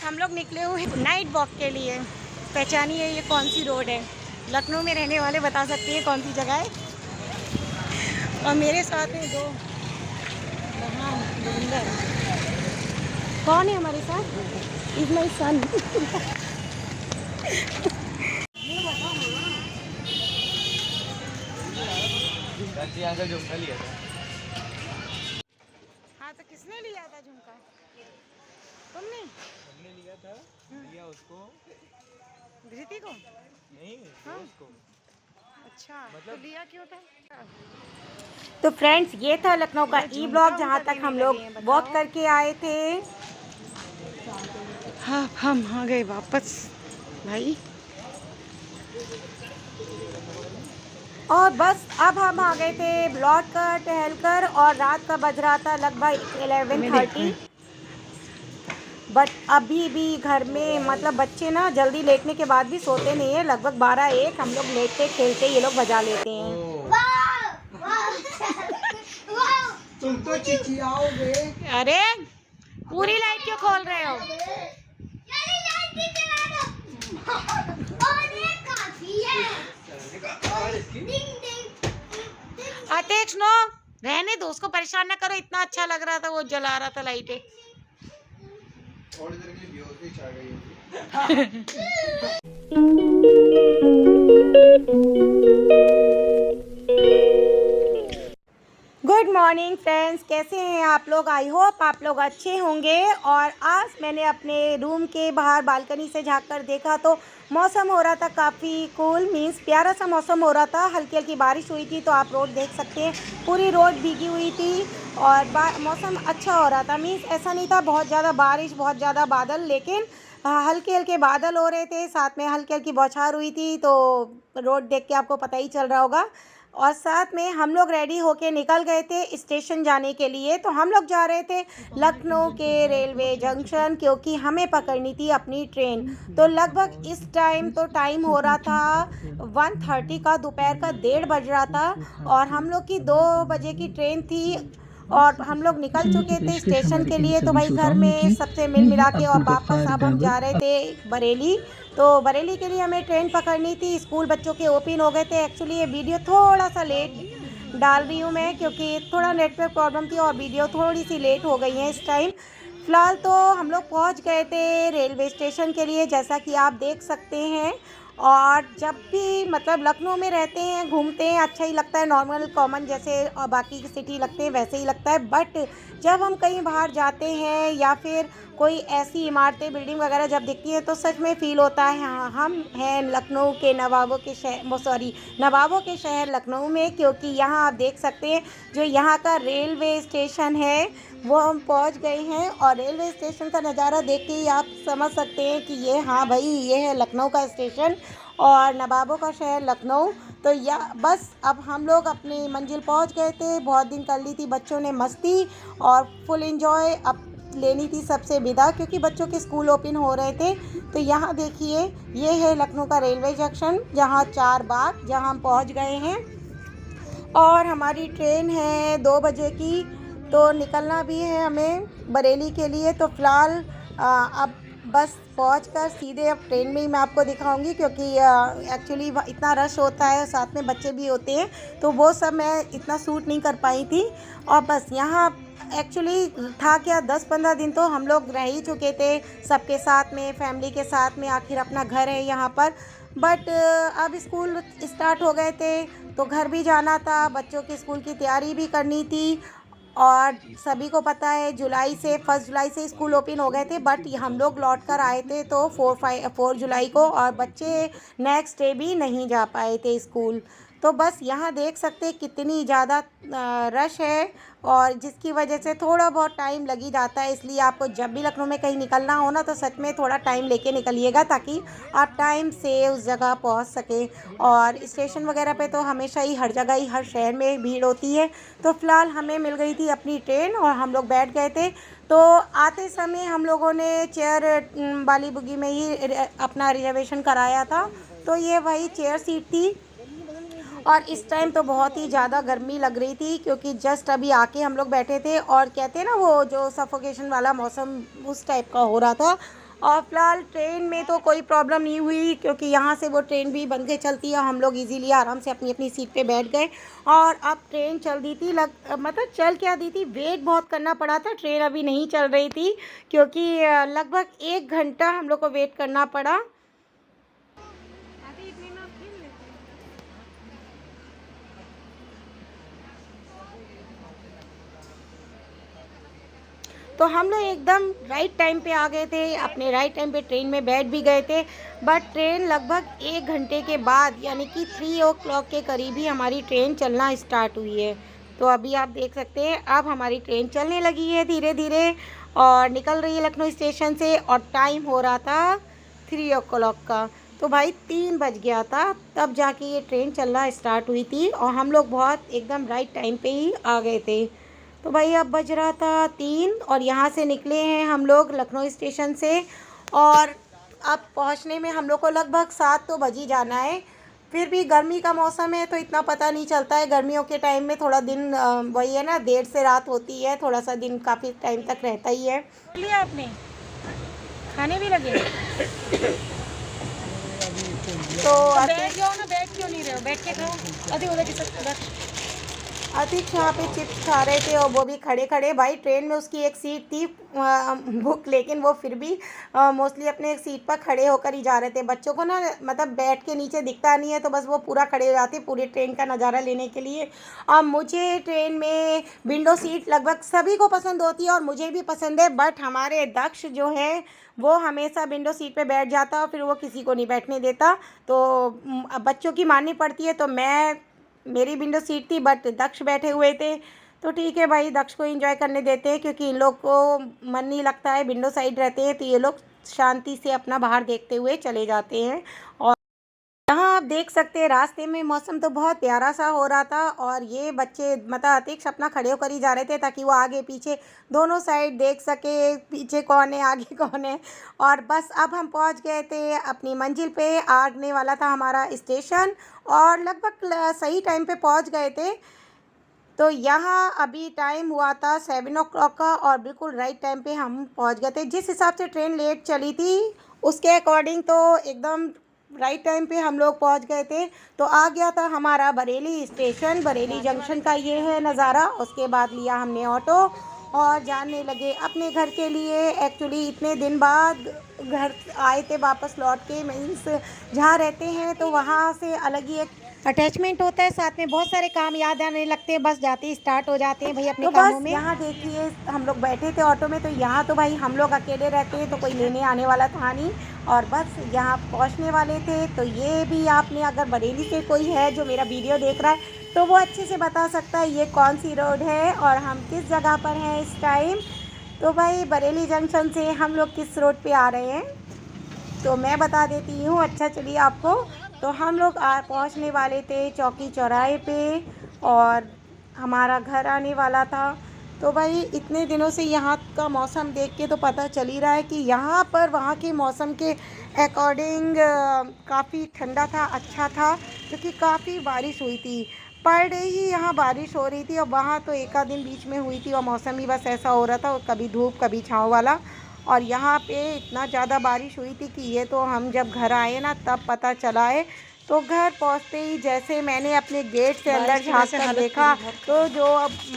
हम लोग निकले हुए नाइट वॉक के लिए। पहचानिए ये कौन सी रोड है? लखनऊ में रहने वाले बता सकते हैं कौन सी जगह है। और मेरे साथ में दो बंदर। कौन है हमारे साथ? इज माई सन। हाँ तो किसने लिया था झुमका? तुमने? हमने लिया था, दिया उसको। धृति को? नहीं, हाँ? उसको। अच्छा मतलब तो लिया क्यों था? तो फ्रेंड्स ये था लखनऊ का ई ब्लॉग जहाँ तक हम लोग वॉक करके आए थे। हाँ हम आ गए वापस भाई। और बस अब हम आ गए थे लौट कर टहल कर, और रात का बज रहा था लगभग 11:30। बट अभी भी घर में मतलब बच्चे ना जल्दी लेटने के बाद भी सोते नहीं है। लगभग 12-1 हम लोग लेटते खेलते ये लोग बजा लेते हैं। तुम तो चिचियाओगे। अरे पूरी लाइट क्यों खोल रहे हो? अतेक्ष नो रहने दो उसको, परेशान ना करो। इतना अच्छा लग रहा था, वो जला रहा था लाइटें। थोड़ी देर के लिए बेहोशी छा गई होगी। गुड मॉर्निंग फ्रेंड्स, कैसे हैं आप लोग? आई होप आप लोग अच्छे होंगे। और आज मैंने अपने रूम के बाहर बालकनी से झाँक कर देखा तो मौसम हो रहा था काफ़ी कूल, मीन्स प्यारा सा मौसम हो रहा था। हल्की हल्की बारिश हुई थी, तो आप रोड देख सकते हैं पूरी रोड भीगी हुई थी। और मौसम अच्छा हो रहा था, मीन्स ऐसा नहीं था बहुत ज़्यादा बारिश बहुत ज़्यादा बादल, लेकिन हल्के हल्के बादल हो रहे थे, साथ में हल्की हल्की बौछार हुई थी। तो रोड देख के आपको पता ही चल रहा होगा। और साथ में हम लोग रेडी होके निकल गए थे स्टेशन जाने के लिए। तो हम लोग जा रहे थे लखनऊ के रेलवे जंक्शन, क्योंकि हमें पकड़नी थी अपनी ट्रेन। तो लगभग इस टाइम तो टाइम हो रहा था 1:30 का, दोपहर का 1:30 बज रहा था। और हम लोग की 2 बजे की ट्रेन थी और हम लोग निकल चुके थे स्टेशन के लिए। तो भाई घर में सबसे मिल मिला के और वापस अब हम जा रहे थे बरेली। तो बरेली के लिए हमें ट्रेन पकड़नी थी। स्कूल बच्चों के ओपन हो गए थे। एक्चुअली ये वीडियो थोड़ा सा लेट डाल रही हूँ मैं, क्योंकि थोड़ा नेटवर्क प्रॉब्लम थी और वीडियो थोड़ी सी लेट हो गई है इस टाइम। फ़िलहाल तो हम लोग पहुँच गए थे रेलवे स्टेशन के लिए, जैसा कि आप देख सकते हैं। और जब भी मतलब लखनऊ में रहते हैं घूमते हैं अच्छा ही लगता है, नॉर्मल कॉमन जैसे बाकी की सिटी लगते हैं वैसे ही लगता है। बट जब हम कहीं बाहर जाते हैं या फिर कोई ऐसी इमारतें बिल्डिंग वगैरह जब दिखती है तो सच में फ़ील होता है हाँ हम हैं लखनऊ के नवाबों के शहर, नवाबों के शहर लखनऊ में। क्योंकि यहाँ आप देख सकते हैं जो यहाँ का रेलवे स्टेशन है वो हम पहुँच गए हैं। और रेलवे स्टेशन का नज़ारा देख के ही आप समझ सकते हैं कि ये हाँ भाई ये है लखनऊ का स्टेशन और नवाबों का शहर लखनऊ। तो या बस अब हम लोग अपनी मंजिल पहुंच गए थे। बहुत दिन कर ली थी बच्चों ने मस्ती और फुल एंजॉय। अब लेनी थी सबसे विदा, क्योंकि बच्चों के स्कूल ओपन हो रहे थे। तो यहाँ देखिए ये है लखनऊ का रेलवे जंक्शन, जहाँ 4 बाग, जहाँ हम पहुँच गए हैं। और हमारी ट्रेन है 2 बजे की, तो निकलना भी है हमें बरेली के लिए। तो फ़िलहाल अब बस पहुंचकर सीधे अब ट्रेन में ही मैं आपको दिखाऊंगी, क्योंकि एक्चुअली इतना रश होता है, साथ में बच्चे भी होते हैं, तो वो सब मैं इतना सूट नहीं कर पाई थी। और बस यहाँ एक्चुअली था क्या 10-15 दिन तो हम लोग रह ही चुके थे सबके साथ में, फैमिली के साथ में। आखिर अपना घर है यहाँ पर। बट अब स्कूल स्टार्ट हो गए थे तो घर भी जाना था, बच्चों के स्कूल की तैयारी भी करनी थी। और सभी को पता है जुलाई से 1 जुलाई से स्कूल ओपन हो गए थे। बट हम लोग लौट कर आए थे तो 4 जुलाई को, और बच्चे नेक्स्ट डे भी नहीं जा पाए थे स्कूल। तो बस यहाँ देख सकते हैं कितनी ज़्यादा रश है, और जिसकी वजह से थोड़ा बहुत टाइम लग ही जाता है। इसलिए आपको जब भी लखनऊ में कहीं निकलना हो ना, तो सच में थोड़ा टाइम लेके निकलिएगा, ताकि आप टाइम से उस जगह पहुंच सकें। और स्टेशन वगैरह पे तो हमेशा ही हर जगह ही हर शहर में भीड़ होती है। तो फ़िलहाल हमें मिल गई थी अपनी ट्रेन और हम लोग बैठ गए थे। तो आते समय हम लोगों ने चेयर वाली बुगी में ही अपना रिजर्वेशन कराया था। तो ये वही चेयर सीट थी। और इस टाइम तो बहुत ही ज़्यादा गर्मी लग रही थी, क्योंकि जस्ट अभी आके हम लोग बैठे थे और कहते हैं ना वो जो सफोकेशन वाला मौसम उस टाइप का हो रहा था। और फिलहाल ट्रेन में तो कोई प्रॉब्लम नहीं हुई, क्योंकि यहाँ से वो ट्रेन भी बंद के चलती है। हम लोग इजीली आराम से अपनी अपनी सीट पे बैठ गए। और अब ट्रेन चल दी थी, मतलब चल क्या दी थी, वेट बहुत करना पड़ा था। ट्रेन अभी नहीं चल रही थी, क्योंकि लगभग 1 घंटा हम लोग को वेट करना पड़ा। तो हम लोग एकदम राइट टाइम पे आ गए थे, अपने राइट टाइम पे ट्रेन में बैठ भी गए थे। बट ट्रेन लगभग 1 घंटे के बाद, यानी कि 3 o'clock के करीब ही हमारी ट्रेन चलना स्टार्ट हुई है। तो अभी आप देख सकते हैं, अब हमारी ट्रेन चलने लगी है धीरे धीरे और निकल रही है लखनऊ स्टेशन से। और टाइम हो रहा था 3 o'clock का। तो भाई 3 बज गया था तब जाके ये ट्रेन चलना स्टार्ट हुई थी, और हम लोग बहुत एकदम राइट टाइम पे ही आ गए थे। तो भाई अब बज रहा था 3 और यहाँ से निकले हैं हम लोग लखनऊ स्टेशन से। और अब पहुँचने में हम लोग को लगभग 7 तो बज ही जाना है। फिर भी गर्मी का मौसम है तो इतना पता नहीं चलता है। गर्मियों के टाइम में थोड़ा दिन वही है ना, देर से रात होती है, थोड़ा सा दिन काफ़ी टाइम तक रहता ही है। लिया आपने खाने भी लगे तो बैठ जाओ ना, बैठ क्यों नहीं रहे हो, बैठ के खाओ। अभी उधर अतीक यहाँ पे चिप्स खा रहे थे और वो भी खड़े खड़े। भाई ट्रेन में उसकी एक सीट थी बुक, लेकिन वो फिर भी मोस्टली अपने एक सीट पर खड़े होकर ही जा रहे थे। बच्चों को ना मतलब बैठ के नीचे दिखता नहीं है, तो बस वो पूरा खड़े हो जाते पूरी ट्रेन का नज़ारा लेने के लिए। और मुझे ट्रेन में विंडो सीट लगभग सभी को पसंद होती है और मुझे भी पसंद है। बट हमारे दक्ष जो है वो हमेशा विंडो सीट पे बैठ जाता है और फिर वो किसी को नहीं बैठने देता। तो अब बच्चों की माननी पड़ती है। तो मेरी विंडो सीट थी, बट दक्ष बैठे हुए थे। तो ठीक है भाई, दक्ष को एंजॉय करने देते हैं, क्योंकि इन लोग को मन नहीं लगता है, विंडो साइड रहते हैं तो ये लोग शांति से अपना बाहर देखते हुए चले जाते हैं। और यहाँ आप देख सकते हैं रास्ते में मौसम तो बहुत प्यारा सा हो रहा था, और ये बच्चे मतलब अतीक्ष अपना खड़े होकर ही जा रहे थे ताकि वो आगे पीछे दोनों साइड देख सके, पीछे कौन है आगे कौन है। और बस अब हम पहुँच गए थे अपनी मंजिल पे, आने वाला था हमारा स्टेशन और लगभग सही टाइम पे पहुँच गए थे। तो यहाँ अभी टाइम हुआ था 7 o'clock का और बिल्कुल राइट टाइम पे हम पहुँच गए थे। जिस हिसाब से ट्रेन लेट चली थी उसके अकॉर्डिंग तो एकदम राइट टाइम पे हम लोग पहुँच गए थे। तो आ गया था हमारा बरेली स्टेशन, बरेली जंक्शन का ये है नज़ारा। उसके बाद लिया हमने ऑटो और जाने लगे अपने घर के लिए। एक्चुअली इतने दिन बाद घर आए थे वापस लौट के, मीन्स जहाँ रहते हैं तो वहाँ से अलग ही एक अटैचमेंट होता है, साथ में बहुत सारे काम याद आने लगते हैं, बस जाते ही स्टार्ट हो जाते हैं भाई अपने कामों में। यहाँ देखिए हम लोग बैठे थे ऑटो में, तो यहाँ तो भाई हम लोग अकेले रहते हैं तो कोई लेने आने वाला था नहीं, और बस यहाँ पहुँचने वाले थे। तो ये भी आपने अगर बरेली से कोई है जो मेरा वीडियो देख रहा है तो वो अच्छे से बता सकता है ये कौन सी रोड है और हम किस जगह पर हैं इस टाइम। तो भाई बरेली जंक्शन से हम लोग किस रोड पे आ रहे हैं तो मैं बता देती हूँ। अच्छा चलिए आपको, तो हम लोग पहुँचने वाले थे चौकी चौराहे पे और हमारा घर आने वाला था। तो भाई इतने दिनों से यहाँ का मौसम देख के तो पता चल ही रहा है कि यहाँ पर वहाँ के मौसम के अकॉर्डिंग काफ़ी ठंडा था, अच्छा था, क्योंकि काफ़ी बारिश हुई थी। पर डे ही यहाँ बारिश हो रही थी और वहाँ तो एक आध दिन बीच में हुई थी और मौसम ही बस ऐसा हो रहा था, कभी धूप कभी छाँव वाला। और यहाँ पे इतना ज़्यादा बारिश हुई थी कि ये तो हम जब घर आए ना तब पता चला है। तो घर पहुँचते ही जैसे मैंने अपने गेट से अंदर झाँक कर देखा तो जो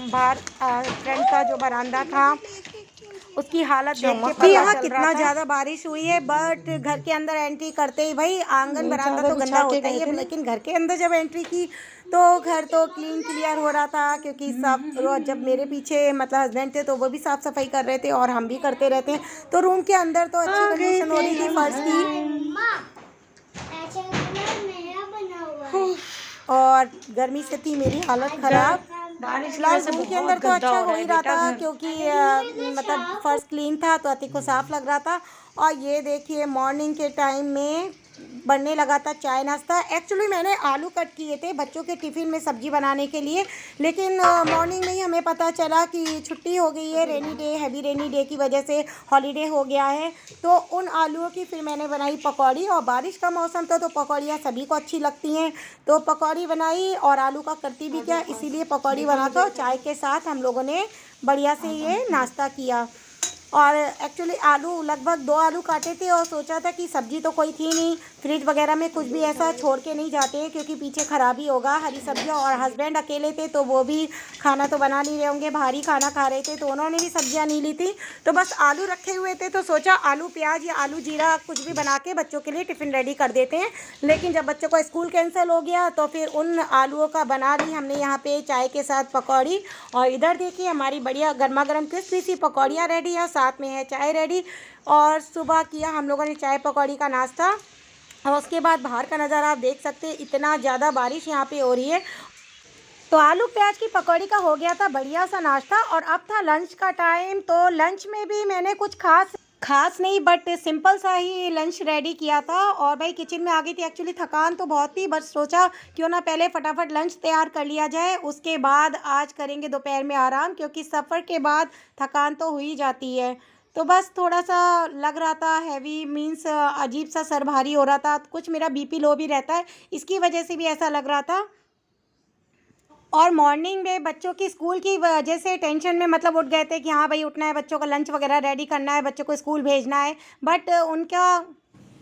बाहर फ्रंट का जो बरामदा था उसकी हालत देख के पता यहाँ कितना ज़्यादा बारिश हुई है। बट घर के अंदर एंट्री करते ही भाई आंगन बरामदा तो गंदा होता ही है, लेकिन घर के अंदर जब एंट्री की तो घर तो क्लीन क्लियर हो रहा था, क्योंकि सब रोज जब मेरे पीछे मतलब हस्बैंड थे तो वो भी साफ़ सफाई कर रहे थे और हम भी करते रहते हैं। तो रूम के अंदर तो अच्छी कंडीशन हो रही थी फर्श की, और गर्मी से थी मेरी हालत ख़राब। फिलहाल रूम के अंदर तो अच्छा हो ही रहा था, क्योंकि मतलब फर्श क्लीन था तो अति को साफ़ लग रहा था। और ये देखिए मॉर्निंग के टाइम में बनने लगा था चाय नाश्ता। एक्चुअली मैंने आलू कट किए थे बच्चों के टिफ़िन में सब्ज़ी बनाने के लिए, लेकिन मॉर्निंग में ही हमें पता चला कि छुट्टी हो गई है, rainy day, heavy rainy day की वजह से हॉलीडे हो गया है। तो उन आलूओं की फिर मैंने बनाई पकौड़ी, और बारिश का मौसम था तो पकौड़ियाँ सभी को अच्छी लगती हैं, तो पकौड़ी बनाई। और आलू का करती भी क्या, इसीलिए पकौड़ी बनाकर चाय के साथ हम लोगों ने बढ़िया से ये नाश्ता किया। और एक्चुअली आलू लगभग 2 आलू काटे थे और सोचा था कि सब्ज़ी तो कोई थी नहीं, फ्रिज वगैरह में कुछ भी ऐसा छोड़ के नहीं जाते क्योंकि पीछे ख़राबी होगा हरी सब्जियां। और हस्बैंड अकेले थे तो वो भी खाना तो बना नहीं रहे होंगे, भारी खाना खा रहे थे, तो उन्होंने भी सब्जियां नहीं ली थी। तो बस आलू रखे हुए थे तो सोचा आलू प्याज या आलू जीरा कुछ भी बना के बच्चों के लिए टिफ़िन रेडी कर देते हैं। लेकिन जब बच्चों का स्कूल कैंसिल हो गया तो फिर उन आलूओं का बना ली हमने यहाँ पे चाय के साथ पकौड़ी। और इधर देखिए हमारी बढ़िया गर्मा गर्म क्रिस्पी सी पकौड़ियाँ रेडी है, साथ में है चाय रेडी। और सुबह किया हम लोगों ने चाय पकौड़ी का नाश्ता। और उसके बाद बाहर का नज़ारा आप देख सकते हैं, इतना ज़्यादा बारिश यहाँ पे हो रही है। तो आलू प्याज की पकौड़ी का हो गया था बढ़िया सा नाश्ता। और अब था लंच का टाइम। तो लंच में भी मैंने कुछ खास नहीं बट सिंपल सा ही लंच रेडी किया था। और भाई किचन में आ गई थी, एक्चुअली थकान तो बहुत थी, बस सोचा क्यों ना पहले फटाफट लंच तैयार कर लिया जाए, उसके बाद आज करेंगे दोपहर में आराम, क्योंकि सफ़र के बाद थकान तो हो ही जाती है। तो बस थोड़ा सा लग रहा था हैवी, मीन्स अजीब सा सर भारी हो रहा था, कुछ मेरा बीपी लो भी रहता है, इसकी वजह से भी ऐसा लग रहा था। और मॉर्निंग में बच्चों की स्कूल की वजह से टेंशन में मतलब उठ गए थे कि हाँ भाई उठना है, बच्चों का लंच वगैरह रेडी करना है, बच्चों को स्कूल भेजना है। बट उनका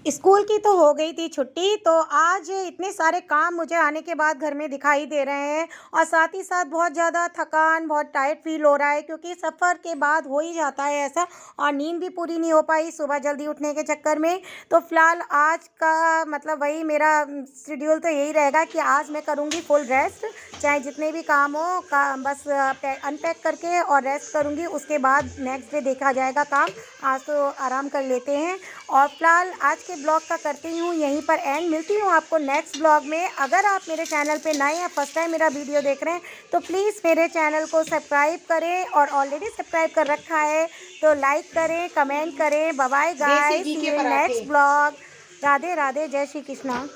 स्कूल की तो हो गई थी छुट्टी। तो आज इतने सारे काम मुझे आने के बाद घर में दिखाई दे रहे हैं और साथ ही साथ बहुत ज़्यादा थकान, बहुत टायर्ड फील हो रहा है, क्योंकि सफ़र के बाद हो ही जाता है ऐसा। और नींद भी पूरी नहीं हो पाई सुबह जल्दी उठने के चक्कर में। तो फ़िलहाल आज का मतलब वही मेरा शेड्यूल तो यही रहेगा कि आज मैं करूँगी फुल रेस्ट, चाहे जितने भी काम हो बस अनपैक करके और रेस्ट करूँगी, उसके बाद नेक्स्ट डे देखा जाएगा काम। आज तो आराम कर लेते हैं। और फिलहाल आज के ब्लॉग का करती हूँ यहीं पर एंड। मिलती हूँ आपको नेक्स्ट ब्लॉग में। अगर आप मेरे चैनल पे नए हैं, फर्स्ट टाइम मेरा वीडियो देख रहे हैं, तो प्लीज़ मेरे चैनल को सब्सक्राइब करें, और ऑलरेडी सब्सक्राइब कर रखा है तो लाइक करें, कमेंट करें। Bye bye guys, see you in next blog. Radhe Radhe, जय श्री कृष्णा।